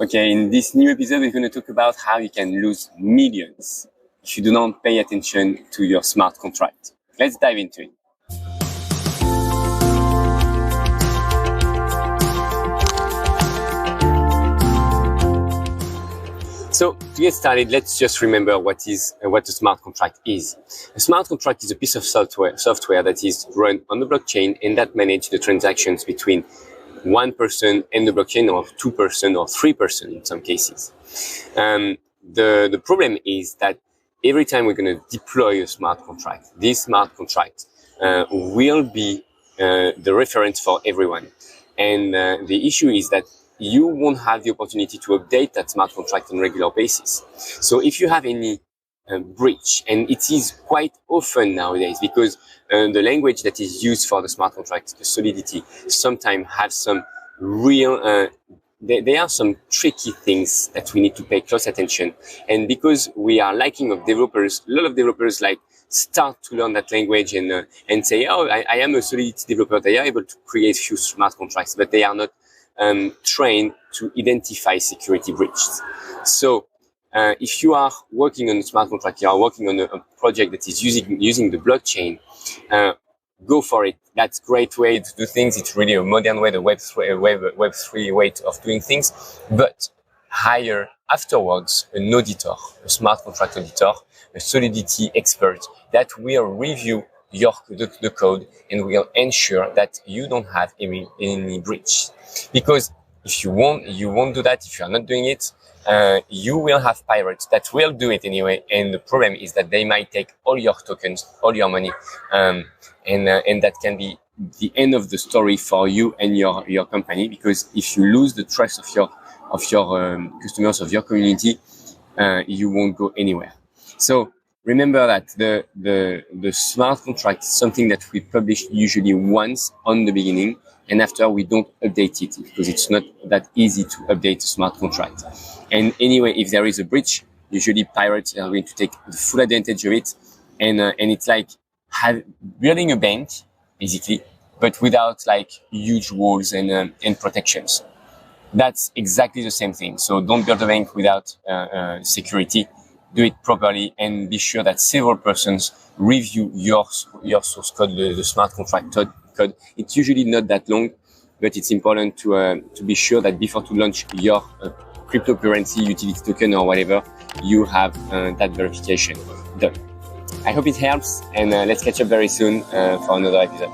Okay, in this new episode, we're going to talk about how you can lose millions if you do not pay attention to your smart contract. Let's dive into it. So to get started, let's just remember what a smart contract is. A smart contract is a piece of software that is run on the blockchain and that manages the transactions between one person and the blockchain, or two person or 3% in some cases. The problem is that every time we're going to deploy a smart contract, this smart contract will be the reference for everyone. And the issue is that you won't have the opportunity to update that smart contract on a regular basis. So if you have any breach, and it is quite often nowadays, because the language that is used for the smart contract, the Solidity, sometimes have some real, there are some tricky things that we need to pay close attention. And because we are lacking of developers, a lot of developers start to learn that language and say, oh, I am a Solidity developer. They are able to create few smart contracts, but they are not trained to identify security breaches. So if you are working on a smart contract, you are working on a project that is using the blockchain, go for it. That's a great way to do things. It's really a modern way, the Web3 way of doing things. But hire afterwards an auditor, a smart contract auditor, a Solidity expert that will review the code and will ensure that you don't have any breach. Because if you won't do that, if you are not doing it, you will have pirates that will do it anyway. And the problem is that they might take all your tokens, all your money, and that can be the end of the story for you and your company. Because if you lose the trust of your customers, of your community, you won't go anywhere. So remember that the smart contract is something that we publish usually once on the beginning, and after we don't update it because it's not that easy to update a smart contract. And anyway, if there is a breach, usually pirates are going to take the full advantage of it, and it's like building a bank basically, but without huge walls and protections. That's exactly the same thing. So don't build a bank without security. Do it properly and be sure that several persons review your source code, the smart contract code. It's usually not that long, but it's important to be sure that before to launch your cryptocurrency, utility token or whatever, you have that verification done. I hope it helps, and let's catch up very soon for another episode.